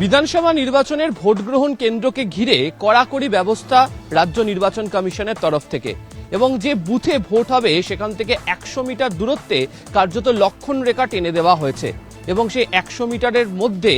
বিধানসভা নির্বাচনের ভোট গ্রহণ কেন্দ্রকে ঘিরে কড়াকড়ি ব্যবস্থা রাজ্য নির্বাচন কমিশনের তরফ থেকে, এবং যে বুথে ভোট হবে সেখান থেকে 100 মিটার দূরত্বে কার্যত লক্ষণ রেখা টেনে দেওয়া হয়েছে, এবং সেই 100 মিটারের মধ্যে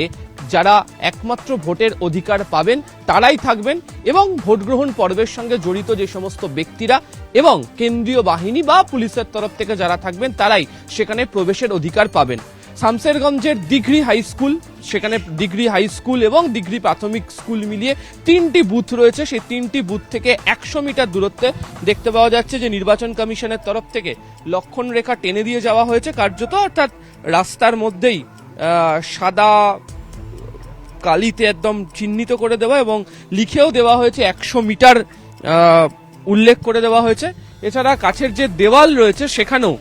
যারা একমাত্র ভোটের অধিকার পাবেন তারাই থাকবেন, এবং ভোট গ্রহণ পর্বের সঙ্গে জড়িত যে সমস্ত ব্যক্তিরা এবং কেন্দ্রীয় বাহিনী বা পুলিশের তরফ থেকে যারা থাকবেন তারাই সেখানে প্রবেশের অধিকার পাবেন। শামসেরগঞ্জের দিঘরি হাই স্কুল, সেখানে দিঘরি হাই স্কুল এবং দিঘরি প্রাথমিক স্কুল মিলিয়ে 3টি বুথ রয়েছে। সেই 3টি বুথ থেকে 100 মিটার দূরত্বে দেখতে পাওয়া যাচ্ছে যে নির্বাচন কমিশনের তরফ থেকে লক্ষণ রেখা টেনে দিয়ে যাওয়া হয়েছে কার্যত, অর্থাৎ রাস্তার মধ্যেই সাদা কালিতে একদম চিহ্নিত করে দেওয়া এবং লিখেও দেওয়া হয়েছে 100 মিটার উল্লেখ করে দেওয়া হয়েছে। এছাড়া কাছের যে দেওয়াল রয়েছে সেখানেও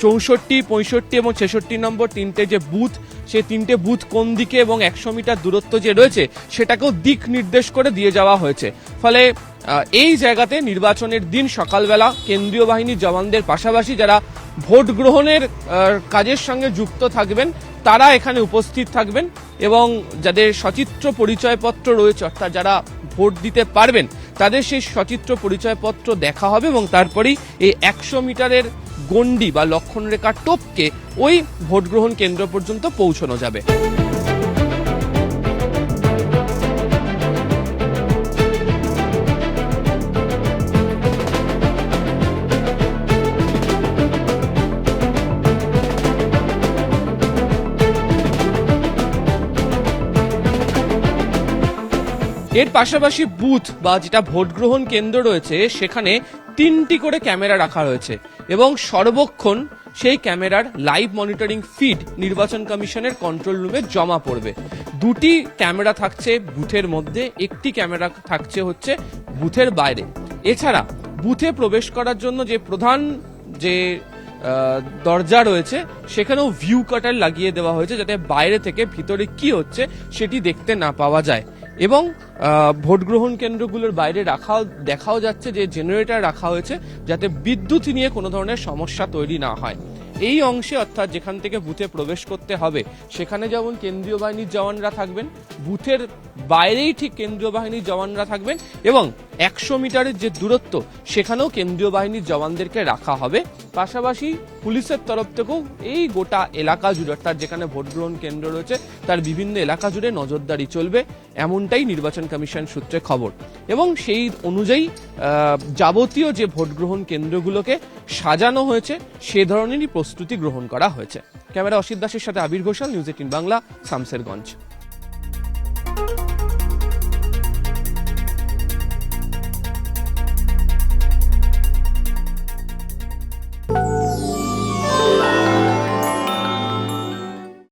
64, 65 এবং 66 নম্বর 3টে যে বুথ, সেই 3টে বুথ কোন দিকে এবং 100 মিটার দূরত্ব যে রয়েছে সেটাকেও দিক নির্দেশ করে দিয়ে যাওয়া হয়েছে। ফলে এই জায়গাতে নির্বাচনের দিন সকালবেলা কেন্দ্রীয় বাহিনীর জওয়ানদের পাশাপাশি যারা ভোট গ্রহণের কাজের সঙ্গে যুক্ত থাকবেন তারা এখানে উপস্থিত থাকবেন, এবং যাদের সচিত্র পরিচয়পত্র রয়েছে অর্থাৎ যারা ভোট দিতে পারবেন তাদের সেই সচিত্র পরিচয়পত্র দেখা হবে, এবং তারপরেই এই 100 মিটারের গণ্ডি বা লক্ষণ রেখা টপকে ওই ভোট গ্রহণ কেন্দ্র পর্যন্ত পৌঁছানো যাবে। এর পাশাপাশি বুথ বা যেটা ভোট গ্রহণ কেন্দ্র রয়েছে সেখানে 3টি করে ক্যামেরা রাখা হয়েছে, এবং সর্বক্ষণ সেই ক্যামেরার লাইভ মনিটরিং ফিড নির্বাচন কমিশনের কন্ট্রোল রুমে জমা পড়বে। 2টি ক্যামেরা থাকছে বুথের মধ্যে, 1টি ক্যামেরা থাকছে হচ্ছে বুথের বাইরে। এছাড়া বুথে প্রবেশ করার জন্য যে প্রধান যে দরজা রয়েছে সেখানেও ভিউ কাটার লাগিয়ে দেওয়া হয়েছে, যাতে বাইরে থেকে ভিতরে কি হচ্ছে সেটি দেখতে না পাওয়া যায়। এবং ভোট গ্রহণ কেন্দ্রগুলোর বাইরে দেখাও যাচ্ছে যে জেনারেটর রাখা হয়েছে যাতে বিদ্যুৎ নিয়ে কোনো ধরনের সমস্যা তৈরি না হয়। এই অংশে অর্থাৎ যেখান থেকে বুথে প্রবেশ করতে হবে সেখানে যেমন কেন্দ্রীয় বাহিনীর জওয়ানরা থাকবেন, বুথের বাইরেই ঠিক কেন্দ্রীয় বাহিনীর জওয়ানরা থাকবেন, এবং 100 মিটারের যে দূরত্ব সেখানেও কেন্দ্রীয় বাহিনীর জওয়ানদেরকে রাখা হবে। পাশাপাশি পুলিশের তরফ থেকেও এই গোটা এলাকা জুড়ে অর্থাৎ যেখানে ভোট গ্রহণ কেন্দ্র রয়েছে তার বিভিন্ন এলাকা জুড়ে নজরদারি চলবে, এমনটাই নির্বাচন কমিশন সূত্রে খবর। এবং সেই অনুযায়ী যাবতীয় যে ভোট গ্রহণ কেন্দ্রগুলোকে সাজানো হয়েছে সে ধরনেরই প্রস্তুতি গ্রহণ করা হয়েছে। ক্যামেরা অসিত দাসের সাথে আবির ঘোষাল, নিউজ 18 বাংলা, শামসেরগঞ্জ।